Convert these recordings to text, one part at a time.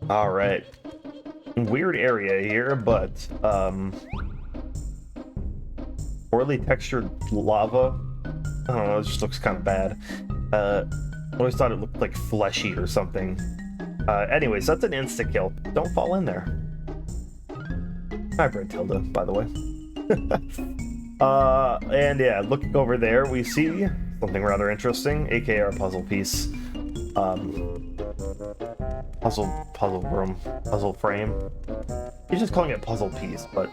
All right. Weird area here, but poorly textured lava. I don't know, it just looks kind of bad. Always thought it looked like fleshy or something. Anyways, that's an insta-kill. Don't fall in there. Hi, Brentilda, by the way. And yeah, looking over there, we see something rather interesting, aka our puzzle piece. Puzzle frame. He's just calling it puzzle piece, but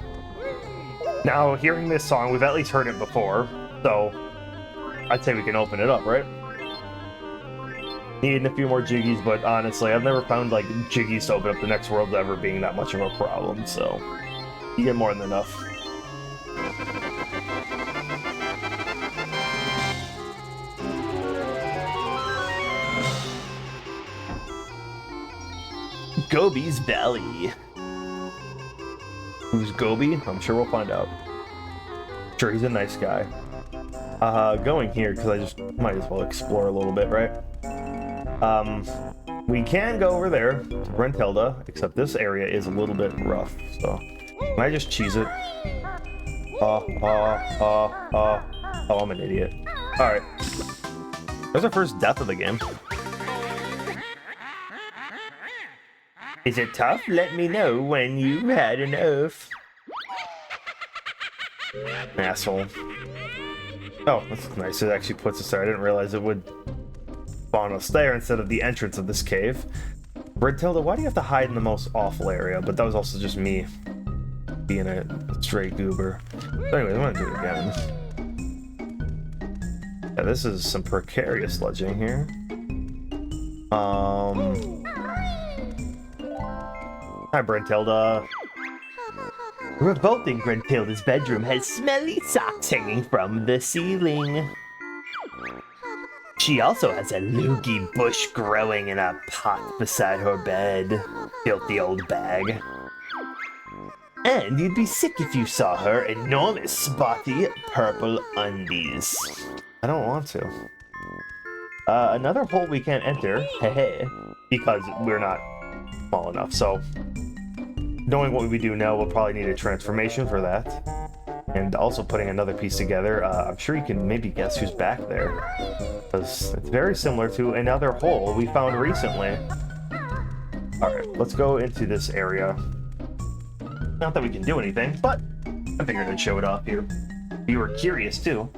now hearing this song, we've at least heard it before, so I'd say we can open it up, right? Needing a few more jiggies, but honestly, I've never found like jiggies to open up the next world ever being that much of a problem, so you get more than enough. Gobi's Valley. Who's Gobi? I'm sure we'll find out. Sure, he's a nice guy. Going here because I just might as well explore a little bit, right? We can go over there to Brentilda, except this area is a little bit rough, so can I just cheese it? Oh, I'm an idiot. Alright. There's our first death of the game. Is it tough? Let me know when you've had enough. Asshole. Oh, that's nice. It actually puts us there. I didn't realize it would spawn us there instead of the entrance of this cave. Brentilda, why do you have to hide in the most awful area? But that was also just me being a stray goober. So anyways, I'm gonna do it again. Yeah, this is some precarious sledging here. Hi, Brentilda. Revolting Brentilda's bedroom has smelly socks hanging from the ceiling. She also has a loogie bush growing in a pot beside her bed. Filthy old bag. And you'd be sick if you saw her enormous spotty purple undies. I don't want to. Another hole we can't enter, hey, because we're not small enough, so knowing what we do now, we'll probably need a transformation for that. And also putting another piece together, I'm sure you can maybe guess who's back there. Because it's very similar to another hole we found recently. Alright, let's go into this area. Not that we can do anything, but I figured I'd show it off here. You were curious too.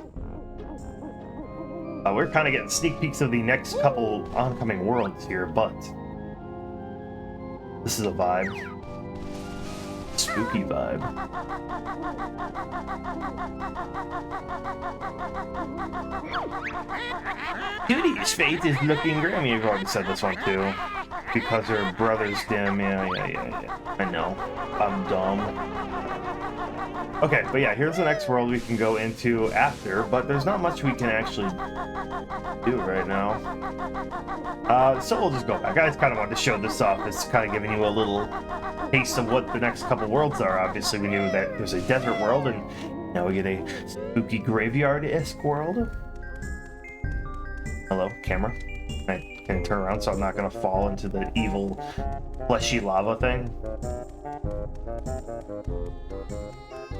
We're kind of getting sneak peeks of the next couple oncoming worlds here, but this is a vibe. Spooky vibe. Judy's fate is looking grim. You've already said this one too. Because her brother's dim. Yeah. I know. I'm dumb. Okay, but yeah, here's the next world we can go into after, but there's not much we can actually do right now. So we'll just go back. I just kind of wanted to show this off. It's kind of giving you a little taste of what the next couple worlds are. Obviously, we knew that there's a desert world, and now we get a spooky graveyard-esque world. Hello, camera. Can I turn around so I'm not going to fall into the evil, fleshy lava thing?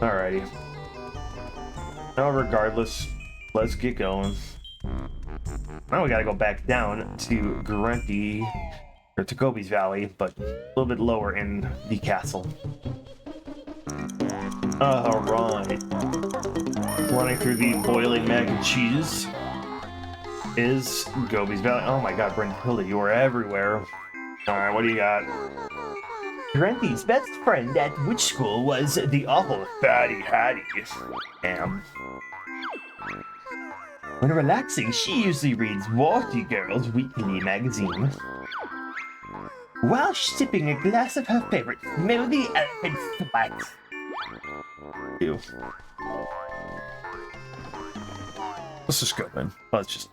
Alrighty. Now, regardless, let's get going. Now we gotta go back down to Grumpy, or to Gobi's Valley, but a little bit lower in the castle. Alright. Running through the boiling mac and cheese is Gobi's Valley. Oh my god, Brentilda, you are everywhere. Alright, what do you got? Grumpy's best friend at witch school was the awful Fatty Hattie. Damn. When relaxing, she usually reads Warty Girl's weekly magazine, while sipping a glass of her favorite smoothie elephant splat. Ew. Let's just go then. Let's just,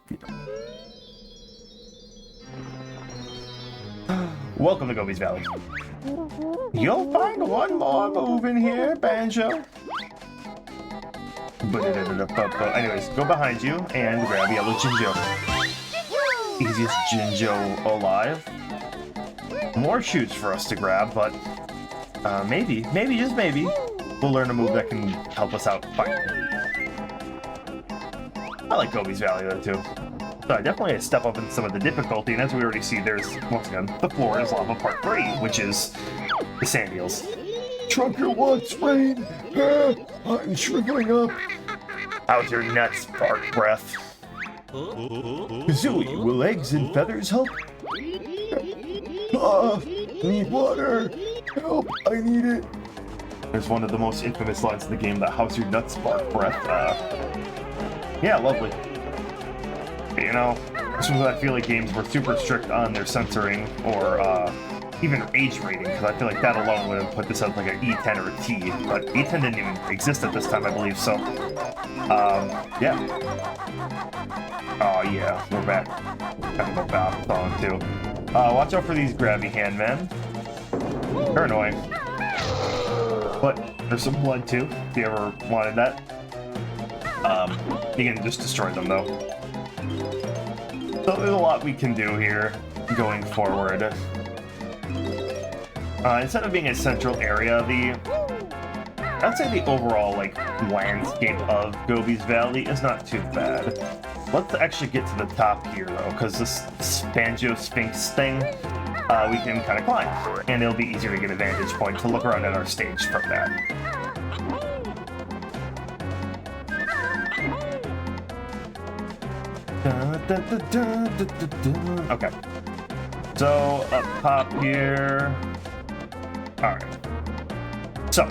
Welcome to Gobi's Valley. You'll find one more move in here, Banjo. Anyways, go behind you and grab yellow Jinjo. Easiest Jinjo alive. more shoots for us to grab, but maybe, just maybe, we'll learn a move that can help us out finally. I like Gobi's Valley though too. So definitely a step up in some of the difficulty, and as we already see, there's, once again, the floor is lava part 3, which is the sand eels. Trunker wants rain! I'm shriveling up! How's your nuts, bark breath? Kazooie, will eggs and feathers help? Need water! Help, I need it! There's one of the most infamous lines in the game, that how's your nuts, bark breath? Yeah, lovely. You know, this was, I feel like games were super strict on their censoring, or even age rating, because I feel like that alone would have put this at like an E10 or a T, but E10 didn't even exist at this time, I believe, so, yeah. Oh yeah, we're back. Gotta go back on too. Watch out for these grabby hand men. They're annoying. But there's some blood too, if you ever wanted that. You can just destroy them though. So there's a lot we can do here going forward. Instead of being a central area, I'd say the overall like landscape of Gobi's Valley is not too bad. Let's actually get to the top here though, because this Banjo Sphinx thing, we can kind of climb, and it'll be easier to get a vantage point to look around at our stage from that. Okay, so up top here. Alright, so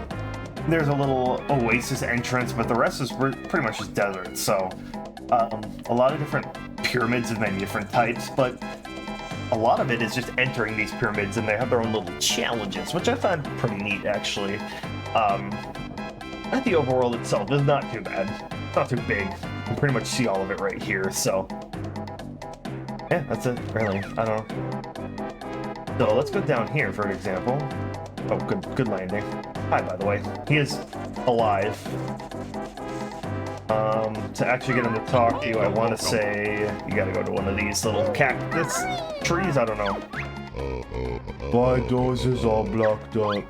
there's a little oasis entrance, but the rest is pretty much just desert, so a lot of different pyramids of many different types, but a lot of it is just entering these pyramids, and they have their own little challenges, which I find pretty neat, actually. The overworld itself is not too bad. It's not too big. You can pretty much see all of it right here, so yeah, that's it, really. I don't know. So let's go down here for an example. Oh, good landing. Hi, by the way. He is alive. To actually get him to talk to you, I want to say you gotta go to one of these little cactus trees. I don't know. My doors is all blocked up.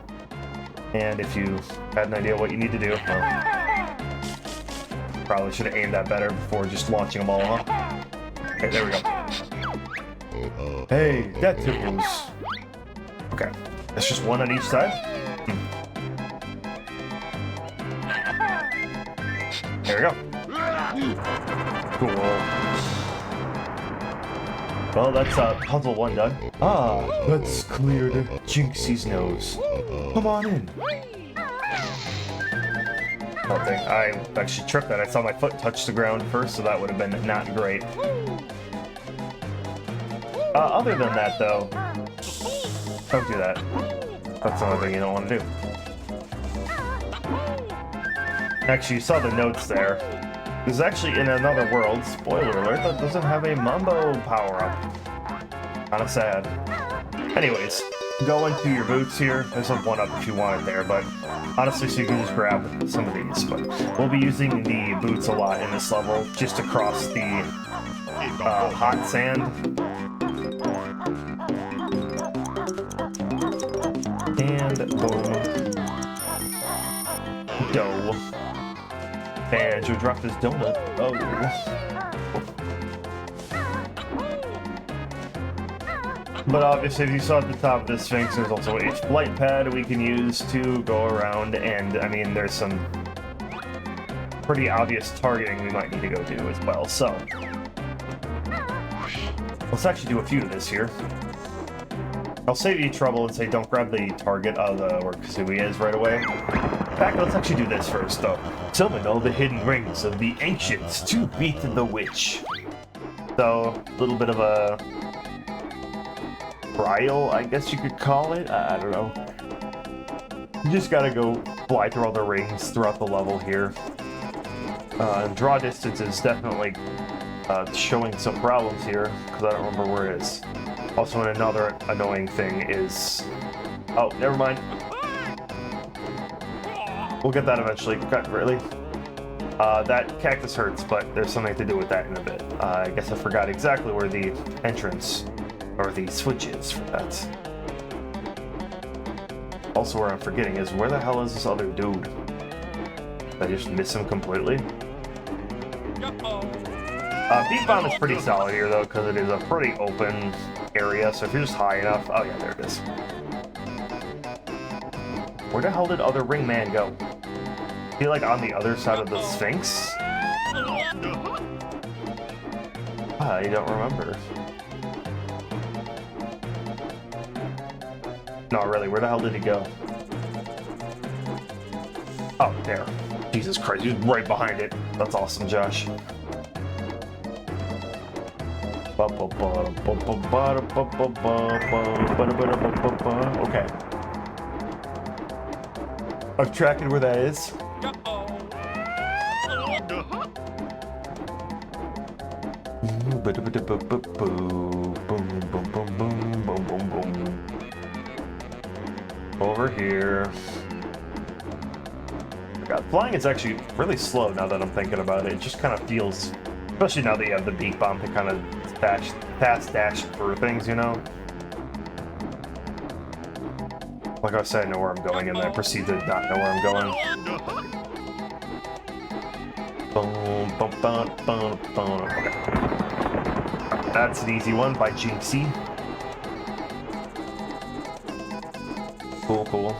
And if you had an idea what you need to do, well, probably should have aimed that better before just launching them all, huh? Okay, there we go. Hey, that tickles. Okay, that's just one on each side. There we go. Cool. Well, that's puzzle 1 done. That's cleared Jinxie's nose. Come on in. Oh, dang. I actually tripped that. I saw my foot touch the ground first, so that would have been not great. Other than that, though, don't do that. That's another thing you don't want to do. Actually, you saw the notes there. There's actually, in another world, spoiler alert, that doesn't have a Mambo power-up. Kinda sad. Anyways, go into your boots here. There's a 1-up if you want it there, but honestly, so you can just grab some of these. But we'll be using the boots a lot in this level, just to cross the hot sand. And boom. Dough. Banjo dropped his donut. Oh. But obviously, if you saw at the top of this Sphinx, there's also a flight pad we can use to go around, and I mean, there's some pretty obvious targeting we might need to go do as well, so let's actually do a few of this here. I'll save you trouble and say don't grab the target of where Kazooie is right away. In fact, let's actually do this first, though. Summon all the hidden rings of the ancients to beat the witch. So, a little bit of a trial, I guess you could call it. I don't know. You just gotta go fly through all the rings throughout the level here. Draw distance is definitely showing some problems here, because I don't remember where it is. Also, another annoying thing is... Oh, never mind. We'll get that eventually. God, really? That cactus hurts, but there's something to do with that in a bit. I guess I forgot exactly where the entrance, or the switch is for that. Also, where I'm forgetting is, where the hell is this other dude? Did I just miss him completely? Beat Bomb is pretty solid here, though, because it is a pretty open area, so if you're just high enough... Oh, yeah, there it is. Where the hell did other Ring Man go? Is he, like, on the other side of the Sphinx? I don't remember. No, really, where the hell did he go? Oh, there. Jesus Christ, he's right behind it. That's awesome, Josh. Okay. I've tracked where that is. Over here. God, flying is actually really slow now that I'm thinking about it. It just kind of feels, especially now that you have the beat bomb to kind of fast dash through things, you know? Like I said, I know where I'm going, and then I proceed to not know where I'm going. Okay. That's an easy one by Jinxie. Cool, cool.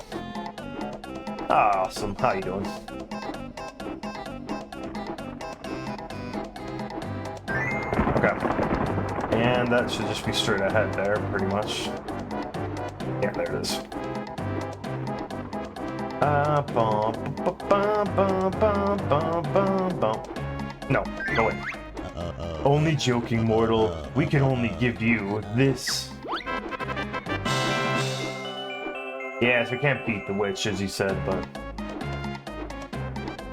Awesome. How you doing? Okay. And that should just be straight ahead there, pretty much. Yeah, there it is. No, go away. Only joking, mortal. We can only give you this. Yes, we can't beat the witch, as you said, but...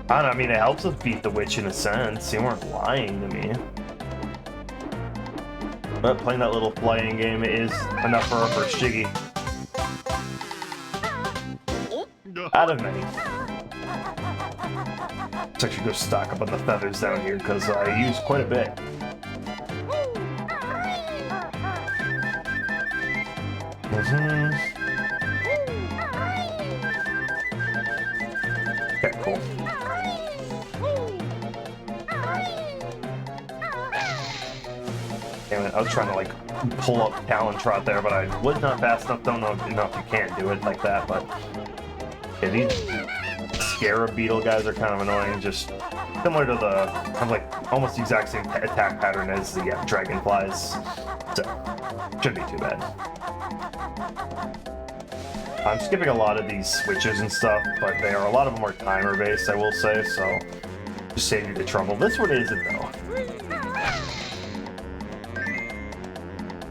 I don't know, I mean, it helps us beat the witch in a sense. You weren't lying to me. But playing that little flying game is enough for our first Shiggy. Out of many. Let's actually go stock up on the feathers down here, because I use quite a bit. Okay, cool. Damn it, I was trying to, like, pull up Talon Trot there, but I was not fast enough. Don't know enough you can't do it like that, but... Yeah, these Scarab Beetle guys are kind of annoying, just similar to the... kind of like, almost the exact same attack pattern as the Dragonflies. So, shouldn't be too bad. I'm skipping a lot of these switches and stuff, but a lot of them are timer based, I will say, so just save you the trouble. This one isn't, though.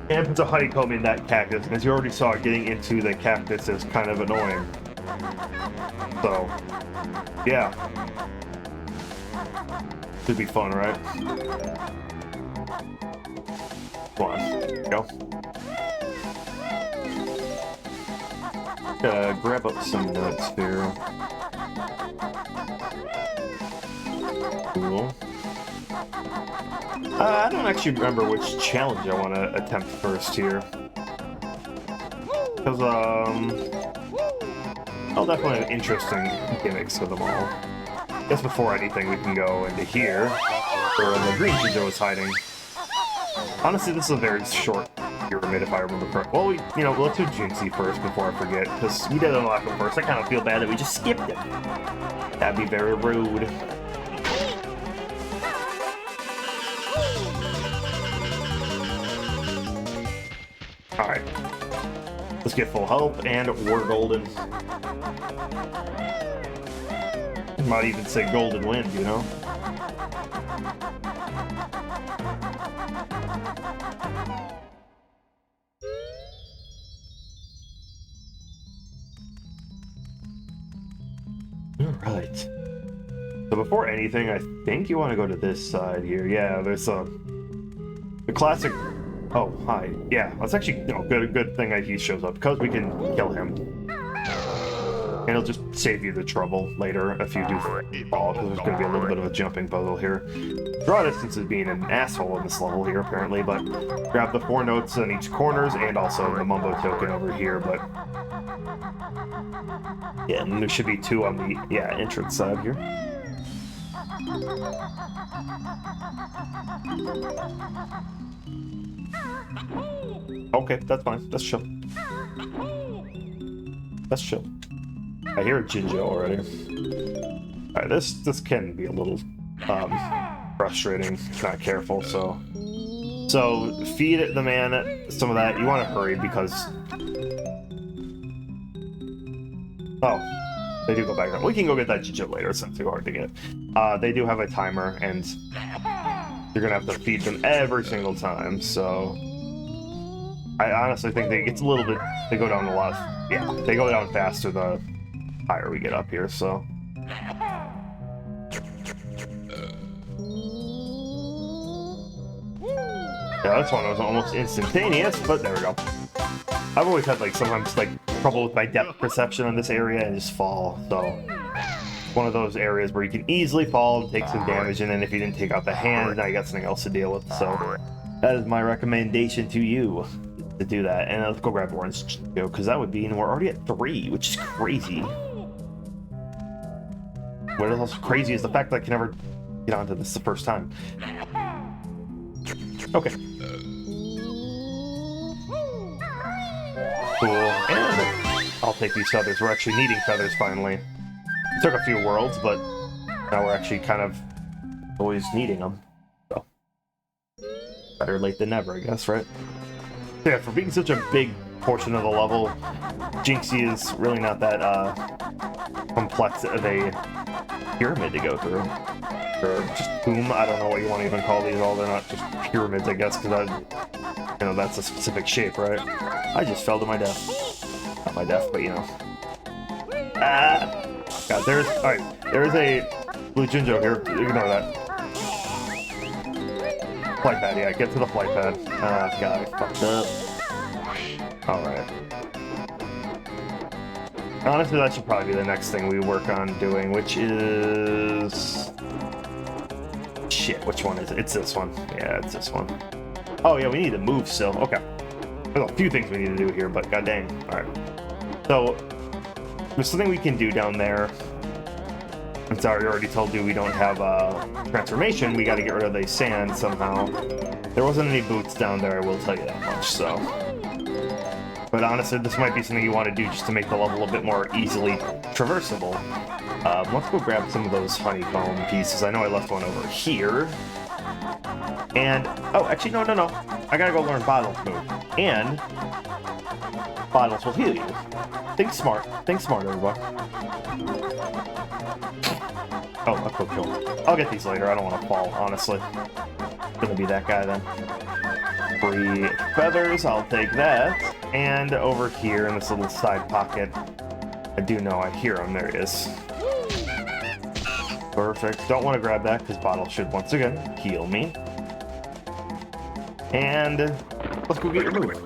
And puts a honeycomb in that cactus, and as you already saw, getting into the cactus is kind of annoying. So, yeah. Should be fun, right? Come on, there you go. Grab up some nuts here. Cool. I don't actually remember which challenge I want to attempt first here. Because, I'll definitely have interesting gimmicks with them all. I guess before anything, we can go into here, where the green Jinjo was hiding. Honestly, this is a very short pyramid, if I remember correctly. Well, let's do Jinxie first before I forget, because we did unlock him first. I kind of feel bad that we just skipped him. That'd be very rude. Alright. Let's get full health, and we're golden. Might even say golden wind, you know? Alright. So before anything, I think you want to go to this side here. Yeah, there's the classic... Oh, hi. Yeah, that's actually good thing that he shows up, because we can kill him. And it'll just save you the trouble later if you do fall, because there's going to be a little bit of a jumping puzzle here. Draw distance is being an asshole in this level here, apparently, but grab the 4 notes on each corners and also the Mumbo token over here, but... Yeah, and there should be 2 on the, entrance side here. Okay, that's fine. That's chill. That's chill. I hear a Jinjo already. Alright, this can be a little frustrating if not careful, so feed the man some of that. You want to hurry because they do go back down. We can go get that Jinjo later, it's not too hard to get. They do have a timer and you're gonna have to feed them every single time, so I honestly think it's a little bit, they go down a lot. Yeah, they go down faster the higher we get up here, so. Yeah, this one was almost instantaneous, but there we go. I've always had sometimes trouble with my depth perception on this area and just fall, so. One of those areas where you can easily fall and take some damage, and then if you didn't take out the hand, now you got something else to deal with, so. That is my recommendation to you, to do that. And let's go grab orange, because that would be, and we're already at 3, which is crazy. What else crazy is the fact that I can never get onto this the first time. Okay. Cool. And I'll take these feathers. We're actually needing feathers finally. It took a few worlds, but now we're actually kind of always needing them. So better late than never, I guess, right? So yeah, for being such a big portion of the level, Jinxie is really not that complex of a pyramid to go through. Or just boom, I don't know what you want to even call these all. They're not just pyramids, I guess, because that's a specific shape, right? I just fell to my death. Not my death, but you know. Ah! God, there's a blue Jinjo here. Ignore that. Flight pad, yeah, get to the flight pad. Ah, God, I fucked up. Alright. Honestly, that should probably be the next thing we work on doing, which is... Shit, which one is it? It's this one. Yeah, it's this one. Oh, yeah, we need to move still. Okay. There's a few things we need to do here, but god dang. Alright. So, there's something we can do down there. I'm sorry, I already told you we don't have transformation. We gotta get rid of the sand somehow. There wasn't any boots down there, I will tell you that much, so... But honestly, this might be something you want to do just to make the level a bit more easily traversable. Let's go grab some of those honeycomb pieces. I know I left one over here. And, oh, actually, no. I gotta go learn Bottle's move. And Bottles will heal you. Think smart, everybody. Oh, a quick kill. I'll get these later. I don't want to fall, honestly. Gonna be that guy then. Free feathers, I'll take that. And over here in this little side pocket, I do know I hear him. There he is. Perfect. Don't want to grab that because Bottle should once again heal me. And let's go get your move.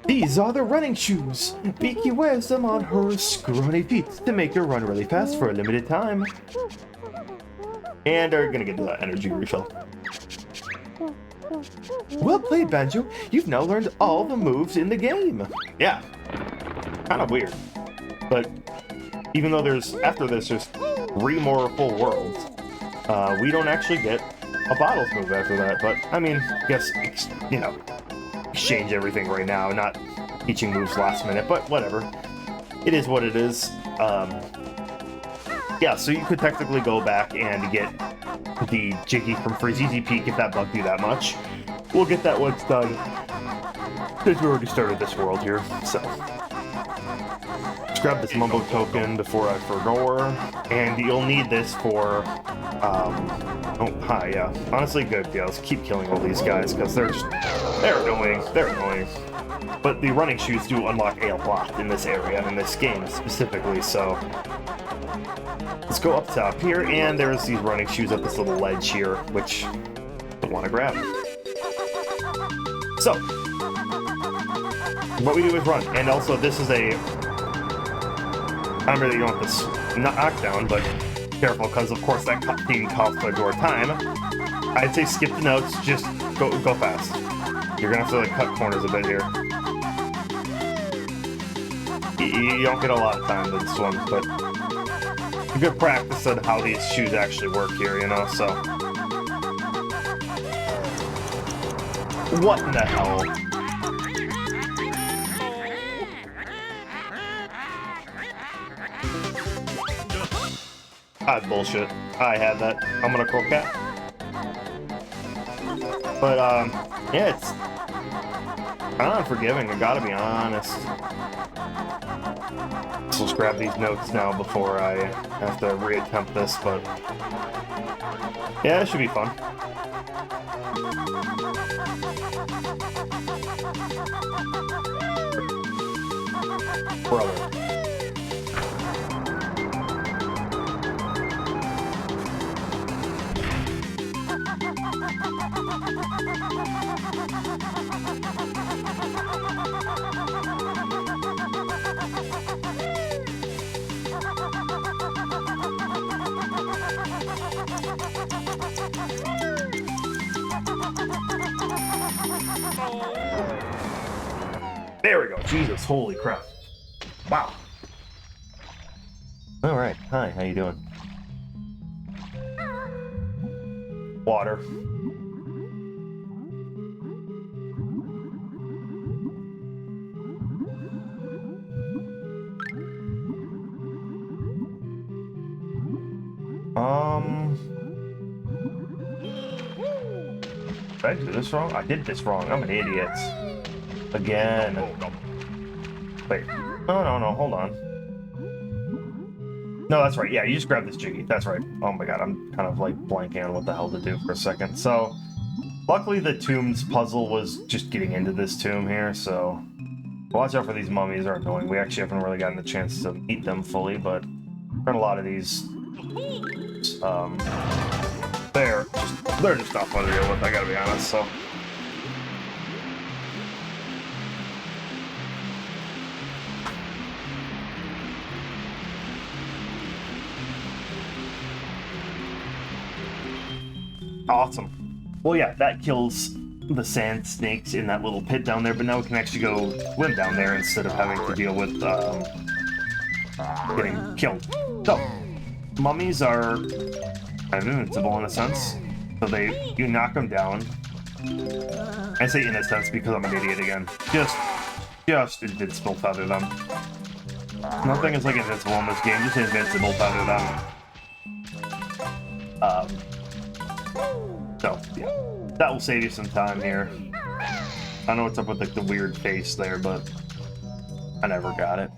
These are the running shoes. Beaky wears them on her scrawny feet to make her run really fast for a limited time. And are gonna get to that energy refill. Well played, Banjo. You've now learned all the moves in the game. Yeah. Kind of weird. But even though after this, there's 3 more full worlds, we don't actually get a Bottles move after that. But, I mean, I guess, exchange everything right now, not teaching moves last minute, but whatever. It is what it is. Yeah, so you could technically go back and get the Jiggy from Freezeezy Peak if that bugged you that much. We'll get that once done, because we already started this world here, so. Let's grab this Mumbo token before I forget, and you'll need this for, oh, hi, yeah. Honestly, good, yeah, let's keep killing all these guys, because they're annoying, But the running shoes do unlock a lot in this area, in this game specifically, so. Let's go up top here, and there's these running shoes at this little ledge here, which I want to grab. So, what we do is run, and also this is a I really don't want this knockdown, but careful, because of course that cutscene costs a door time. I'd say skip the notes, just go fast. You're gonna have to like cut corners a bit here. You don't get a lot of time to this one, but a good practice on how these shoes actually work here, you know, so. What in the hell? Ah, bullshit. I had that. I'm gonna call cat. But, yeah, it's kind of unforgiving, I gotta be honest. So let's grab these notes now before I have to reattempt this, but yeah, it should be fun. Brother. There we go. Jesus, holy crap. Wow. All right. Hi, how you doing? Water. Did I do this wrong? I did this wrong. I'm an idiot. Again. Wait. No, hold on. No, that's right. Yeah, you just grab this Jiggy. That's right. Oh my god, I'm kind of like blanking on what the hell to do for a second. So, luckily the tombs puzzle was just getting into this tomb here, so watch out for these mummies, are annoying. We actually haven't really gotten the chance to meet them fully, but a lot of these, they're just not fun to deal with, I gotta be honest, so. Awesome. Well, yeah, that kills the sand snakes in that little pit down there, but now we can actually go swim down there instead of having to deal with getting killed. So, mummies are kind of invincible in a sense. So you knock them down. I say in a sense because I'm an idiot again. Just invincible feather them. Nothing is like invincible in this game, just invincible feather them. So, yeah. That will save you some time here. I don't know what's up with like the weird face there, but I never got it.